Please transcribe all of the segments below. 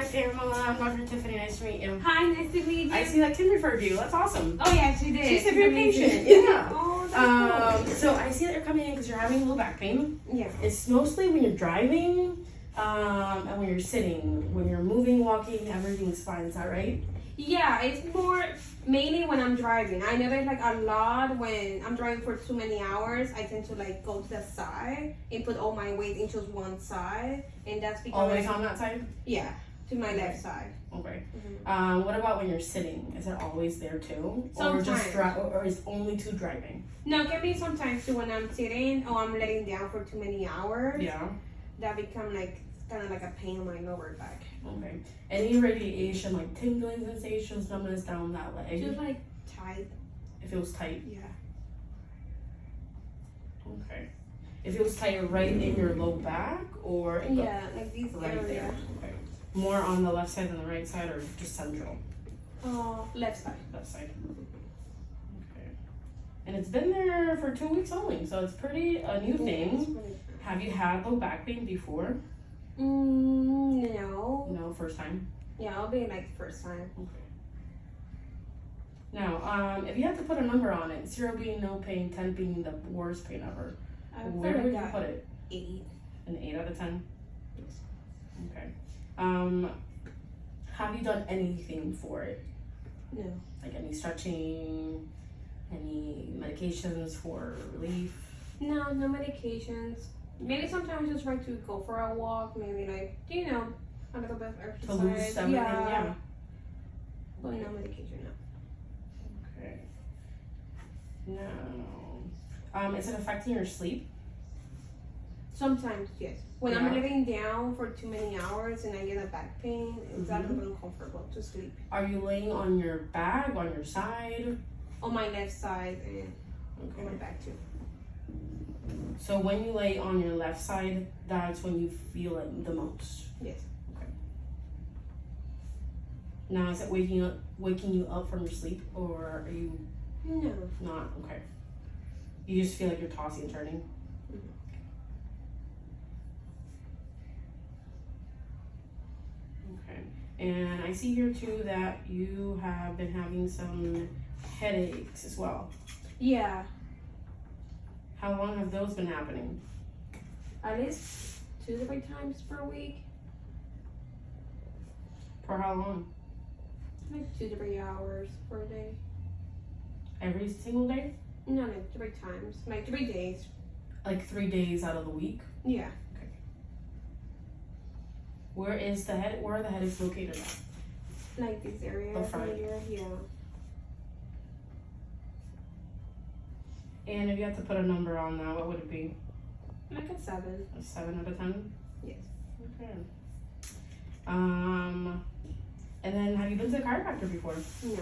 Sarah Mala. I'm Dr. Tiffany. Nice to meet you. Hi, nice to meet you. I see that Kim referred you. That's awesome. Oh yeah, she did. She said you're a patient. Yeah. So I see that you're coming in because you're having low back pain. Yeah. It's mostly when you're driving, and when you're sitting. When you're moving, walking, everything's fine. Is that right? Yeah, it's more mainly when I'm driving. I notice like a lot when I'm driving for too many hours. I tend to like go to the side and put all my weight into one side, and that's because Always on that side. yeah, to my left side. Okay. Mm-hmm. What about when you're sitting? Is it always there too, Sometimes. or is only to driving? No, it can be sometimes too when I'm sitting or I'm letting down for too many hours. Yeah. That become like kind of like a pain on my lower back. Okay. Any radiation, like tingling sensations, numbness down that leg? Just like tight. It feels tight. Yeah. Okay. It feels tight right in your low back, or in the- Yeah, like these right area. there. Okay. More on the left side than the right side, or just central? Left side. Left side. Okay. And it's been there for 2 weeks only, so it's pretty a new thing. Have you had low back pain before? No. No, first time. Yeah, I'll be like first time. Okay. Now, if you had to put a number on it, 0 being no pain, 10 being the worst pain ever, I where feel would like you put it? 8. An 8 out of 10? Okay. Have you done anything for it? No. Like any stretching, any medications for relief? No medications. Maybe sometimes just try to go for a walk. Maybe like a little bit of exercise. To lose everything, yeah. But no medication, no. Okay. No. Is it affecting your sleep? Sometimes yes. When Yeah. I'm laying down for too many hours and I get a back pain, it's a little uncomfortable to sleep. Are you laying on your back, on your side? On my left side and on my Okay. back too. So when you lay on your left side, that's when you feel it the most. Yes. Now, is it waking you up from your sleep, or are you No. not? Okay. You just feel like you're tossing and turning. Okay. And I see here too that you have been having some headaches as well. Yeah. How long have those been happening? At least 2 to 3 times per week. For how long? Like 2 to 3 hours per day. Every single day? No, like 3 times. Like 3 days. Like 3 days out of the week? Yeah. Where are the headaches located at? Like this area. The front. Here, yeah. And if you had to put a number on that, what would it be? Like a 7. A 7 out of 10? Yes. Okay. And then have you been to the chiropractor before? No.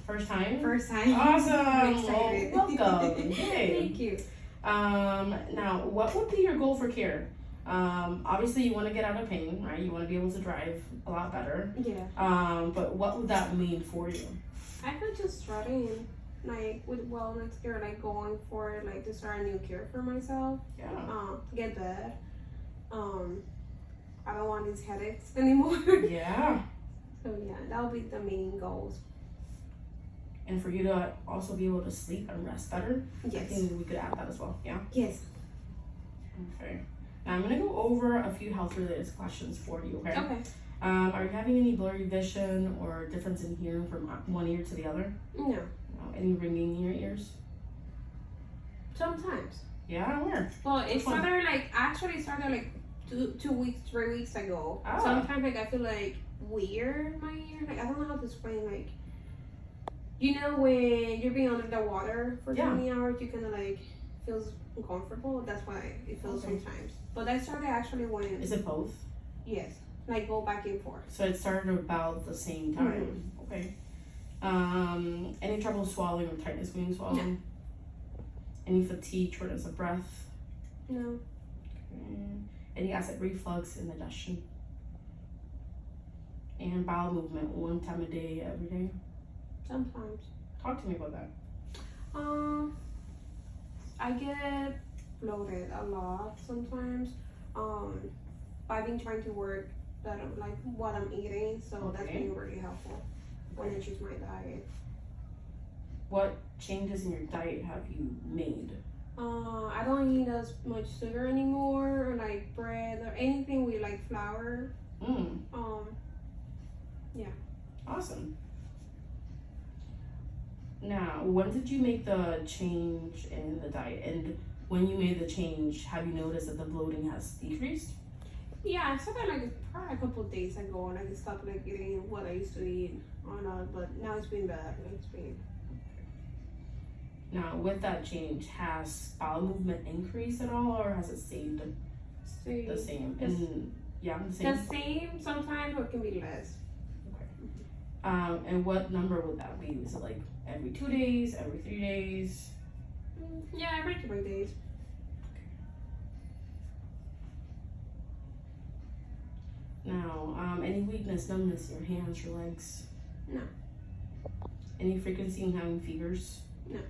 First time? First time. Awesome. I'm excited. Well, welcome. Yay. Thank you. Now, what would be your goal for care? Obviously you want to get out of pain, right? You want to be able to drive a lot better. Yeah. But what would that mean for you? I could just starting like with wellness care, like going for like to start a new care for myself. Yeah. Get better. I don't want these headaches anymore. Yeah. So yeah, that would be the main goals. And for you to also be able to sleep and rest better. I Yes. think we could add that as well. Yeah. Yes. Okay. Now I'm gonna go over a few health related questions for you. Okay. Okay. Are you having any blurry vision or difference in hearing from one ear to the other? No. No. Any ringing in your ears? Sometimes. Yeah. Where? Well, it Which one? started like 2 weeks, 3 weeks ago. Ah. Sometimes like I feel like weird in my ear. Like I don't know how to explain. Like when you're being under the water for Yeah. 20 hours, you kind of like feels uncomfortable. That's why it feels Okay. sometimes. But that started actually when Is it both? yes, like go back and forth. So it started about the same time. Okay. Any trouble swallowing or tightness when you swallow? No. Any fatigue, shortness of breath? No. Any acid reflux, indigestion? And bowel movement one time a day, every day? Sometimes. Talk to me about that. I get bloated a lot sometimes. I've been trying to work that of like what I'm eating. So that's Okay. been really helpful when I choose my diet. What changes in your diet have you made? I don't eat as much sugar anymore, or like bread or anything with like flour. Mm, awesome. Now, when did you make the change in the diet? And when you made the change, have you noticed that the bloating has decreased? Yeah, I started like probably a couple of days ago, and I stopped like eating what I used to eat or not. But now it's been bad. It's been Now, with that change, has bowel movement increased at all, or has it stayed the same? And yeah, the same. the same sometimes, or it can be less. And what number would that be? Is it like every 2 days, every 3 days? Yeah, every 3 days. Now, any weakness, numbness in your hands, your legs? No. Any frequency in having fevers? No.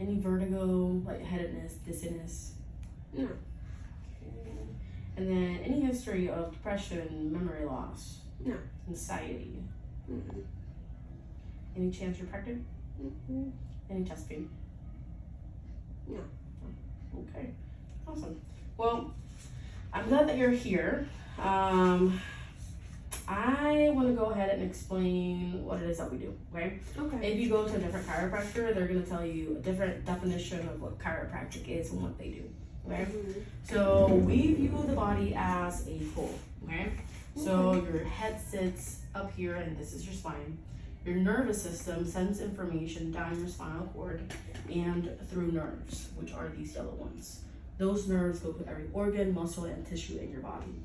Any vertigo, lightheadedness, dizziness? No. And then any history of depression, memory loss? No. Anxiety? Mm-mm. Any chance you're pregnant? Mm-mm. Any chest pain? No. Okay, awesome. Well, I'm glad that you're here. I want to go ahead and explain what it is that we do, okay? Okay. If you go to a different chiropractor, they're going to tell you a different definition of what chiropractic is and what they do, okay? Mm-hmm. So we view the body as a whole, okay? So your head sits up here and this is your spine. Your nervous system sends information down your spinal cord and through nerves, which are these yellow ones. Those nerves go to every organ, muscle, and tissue in your body.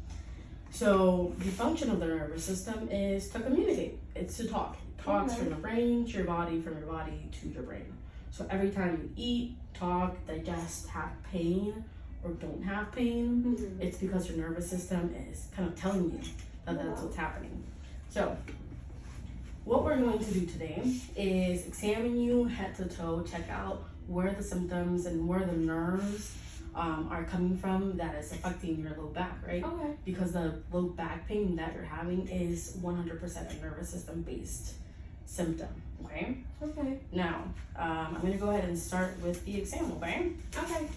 So the function of the nervous system is to communicate. It's to talk. It talks from the brain to your body, from your body to your brain. So every time you eat, talk, digest, have pain, or don't have pain, Mm-hmm. it's because your nervous system is kind of telling you that that's what's happening. So what we're going to do today is examine you head to toe, check out where the symptoms and where the nerves are coming from that is affecting your low back, right? Okay. Because the low back pain that you're having is 100% a nervous system based symptom, okay? Okay. Now, I'm gonna go ahead and start with the exam, okay? Okay.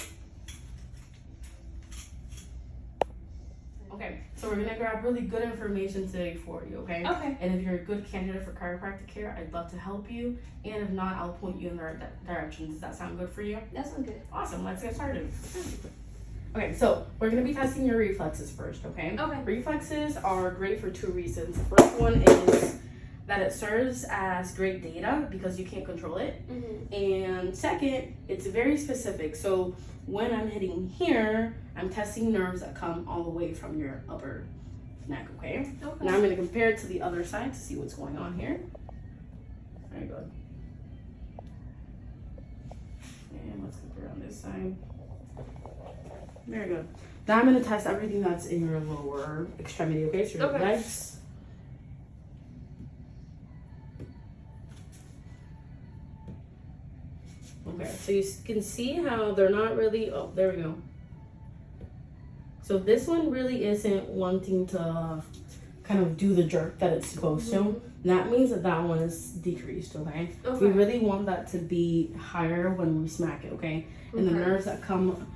Okay, so we're gonna grab really good information today for you, okay? Okay. And if you're a good candidate for chiropractic care, I'd love to help you. And if not, I'll point you in the right direction. Does that sound good for you? That sounds good. Awesome, let's get started. Okay, so we're gonna be testing your reflexes first, okay? Okay. Reflexes are great for 2 reasons. The first one is that it serves as great data because you can't control it. Mm-hmm. And second, it's very specific. So when I'm hitting here, I'm testing nerves that come all the way from your upper neck, okay? Okay. Now I'm gonna compare it to the other side to see what's going on here. Very good. And let's compare on this side. Very good. Now I'm gonna test everything that's in your lower extremity, okay? So your Okay. legs. Okay, so you can see how they're not really, oh, there we go. So this one really isn't wanting to kind of do the jerk that it's supposed to. That means that that one is decreased, okay? Okay. We really want that to be higher when we smack it, okay? And the Okay. nerves that come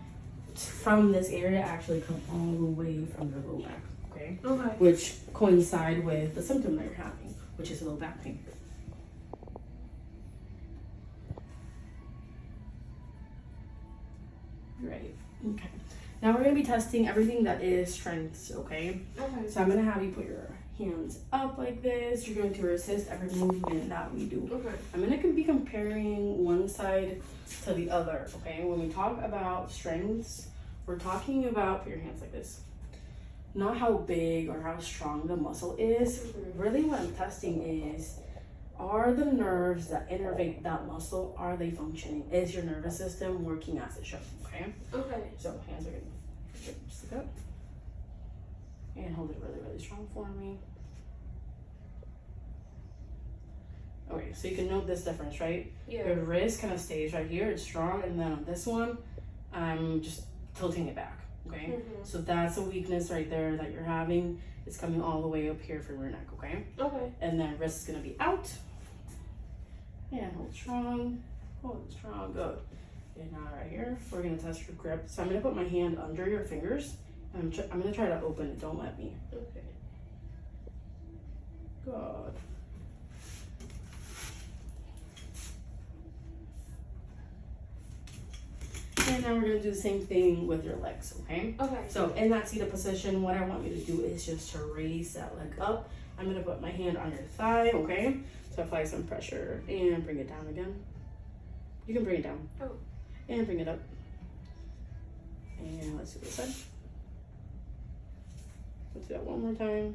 from this area actually come all the way from your low back, okay? Okay. Which coincide with the symptom that you're having, which is low back pain. Right. Okay. Now we're gonna be testing everything that is strengths, okay? Okay. So I'm gonna have you put your hands up like this. You're going to resist every movement that we do. Okay. I'm gonna be comparing one side to the other, okay? When we talk about strengths, we're talking about, put your hands like this, not how big or how strong the muscle is. Mhm. Really what I'm testing is, are the nerves that innervate that muscle, are they functioning? Is your nervous system working as it should, okay? Okay. So hands are gonna stick up. And hold it really, really strong for me. Okay, so you can note this difference, right? Yeah. Your wrist kind of stays right here, it's strong, and then on this one, I'm just tilting it back, okay? Mm-hmm. So that's a weakness right there that you're having. It's coming all the way up here from your neck, okay? Okay. And then wrist is gonna be out. And hold strong, good. And now right here, we're gonna test your grip. So I'm gonna put my hand under your fingers. And I'm gonna try to open it, don't let me. Okay. Good. And now we're gonna do the same thing with your legs, okay? Okay. So in that seated position, what I want you to do is just to raise that leg up. I'm gonna put my hand on your thigh, okay? So apply some pressure and bring it down again. You can bring it down. Oh. And bring it up. And let's do this side. Let's do that one more time.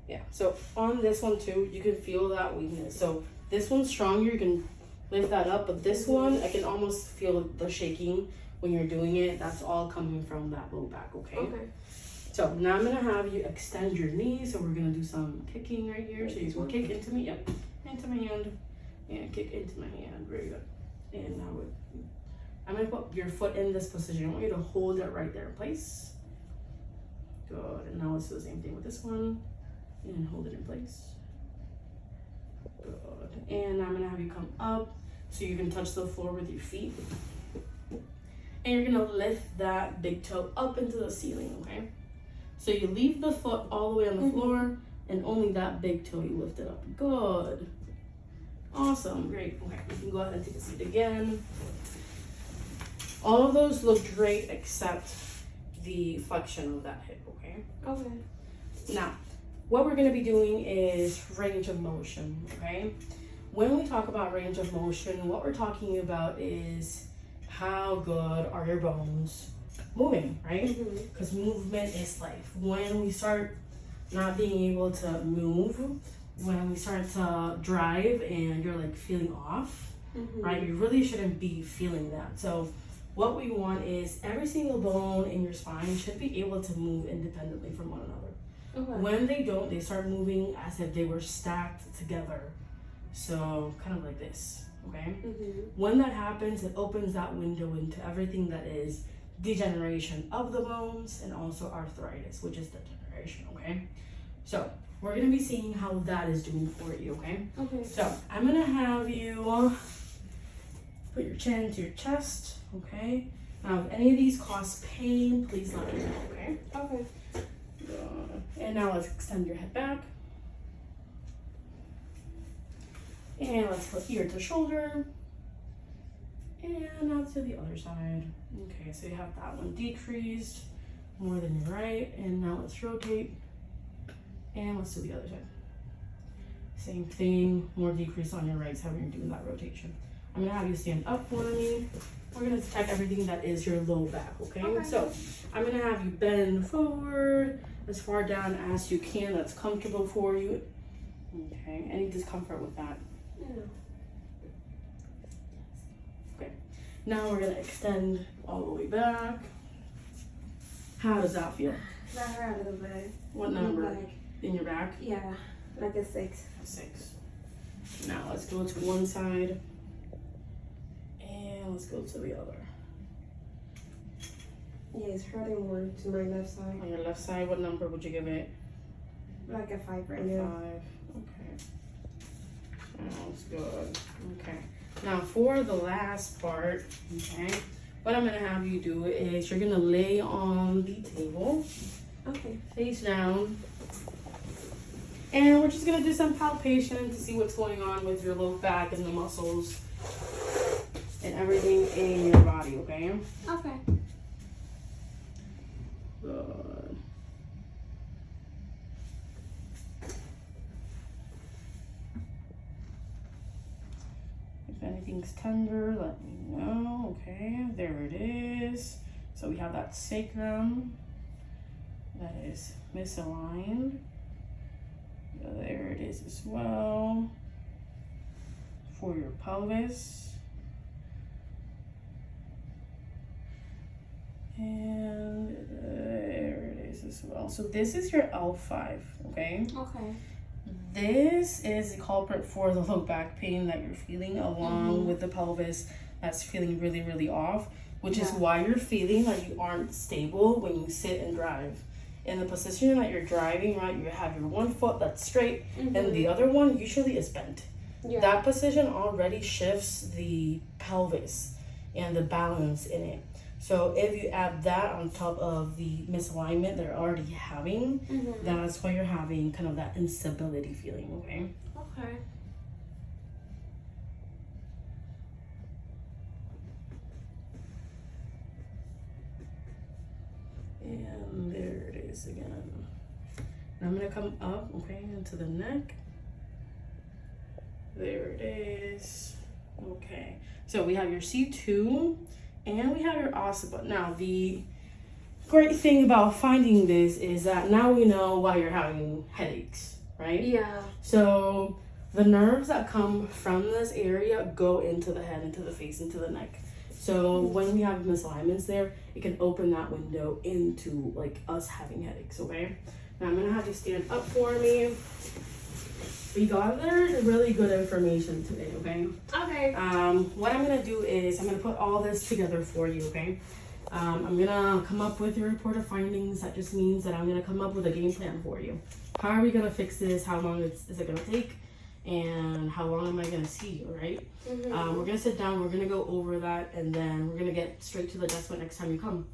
Yeah, so on this one too, you can feel that weakness. So this one's stronger, you can lift that up, but this one, I can almost feel the shaking when you're doing it. That's all coming from that low back, okay? Okay. So now I'm gonna have you extend your knees. So we're gonna do some kicking right here. So you can kick into me, yep, into my hand, and kick into my hand. Very good. And now I'm gonna put your foot in this position. I want you to hold it right there in place. Good. And now let's do the same thing with this one, and hold it in place. Good. And I'm gonna have you come up so you can touch the floor with your feet. And you're gonna lift that big toe up into the ceiling, okay? So you leave the foot all the way on the floor, and only that big toe you lift it up. Good. Awesome, great. Okay, you can go ahead and take a seat again. All of those look great except the flexion of that hip, okay? Okay. Now, what we're gonna be doing is range of motion, okay? When we talk about range of motion, what we're talking about is how good are your bones moving, right? Because movement is life. When we start not being able to move, when we start to drive and you're like feeling off, right? You really shouldn't be feeling that. So what we want is every single bone in your spine should be able to move independently from one another. Okay. When they don't, they start moving as if they were stacked together. So kind of like this, okay? When that happens, it opens that window into everything that is degeneration of the bones and also arthritis, which is degeneration, okay? So we're gonna be seeing how that is doing for you, okay? Okay. So I'm gonna have you put your chin to your chest, okay? Now if any of these cause pain, please let me know, okay? Okay. And now let's extend your head back. And let's put ear to shoulder. And now to the other side. Okay, so you have that one decreased more than your right. And now let's rotate. And let's do the other side. Same thing, more decrease on your right side when you're doing that rotation. I'm gonna have you stand up for me. We're gonna check everything that is your low back, okay? So I'm gonna have you bend forward as far down as you can. That's comfortable for you. Okay, any discomfort with that? No. Okay, now we're gonna extend all the way back. How does that feel? That hurt a little bit. What number? Like, In your back? yeah, like a 6. 6. Now let's go to one side. And let's go to the other. Yeah, it's hurting more to my left side. On your left side, what number would you give it? Like a 5 right 5. now. Okay. Sounds good. Okay. Now for the last part, okay, what I'm gonna have you do is you're gonna lay on the table, Okay. face down, and we're just gonna do some palpation to see what's going on with your low back and the muscles and everything in your body, okay? Okay. Good. If anything's tender, let me know. Okay, there it is. So we have that sacrum that is misaligned. There it is as well. For your pelvis. And there it is as well. So this is your L5, okay? Okay. This is the culprit for the low back pain that you're feeling, along with the pelvis that's feeling really, really off, which is Yeah. why you're feeling like you aren't stable when you sit and drive. In the position that you're driving, right, you have your one foot that's straight and the other one usually is bent. Yeah. That position already shifts the pelvis and the balance in it. So if you add that on top of the misalignment they're already having, that's why you're having kind of that instability feeling, okay? Okay. And there it is again. And I'm gonna come up, okay, into the neck. There it is. Okay. So we have your C2 and we have your occiput. Now the great thing about finding this is that now we know why you're having headaches, right? Yeah. So the nerves that come from this area go into the head, into the face, into the neck. So when we have misalignments there, it can open that window into like us having headaches, okay? Now I'm gonna have you stand up for me. We gathered really good information today, okay? Okay. What I'm gonna do is I'm gonna put all this together for you, okay? I'm gonna come up with your report of findings. That just means that I'm gonna come up with a game plan for you. How are we gonna fix this? How long is it gonna take? And how long am I gonna see you, right? We're gonna sit down, we're gonna go over that, and then we're gonna get straight to the adjustment next time you come.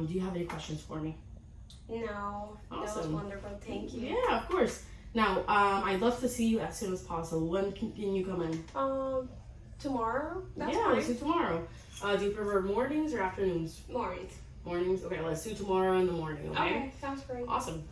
Do you have any questions for me? No. That was Awesome. wonderful. Thank you. Yeah, of course. Now, I'd love to see you as soon as possible. When can you come in? Tomorrow? That's Yeah, fine. let's do tomorrow. Do you prefer mornings or afternoons? Mornings. Mornings? Okay, let's do tomorrow in the morning, okay? Okay, sounds great. Awesome.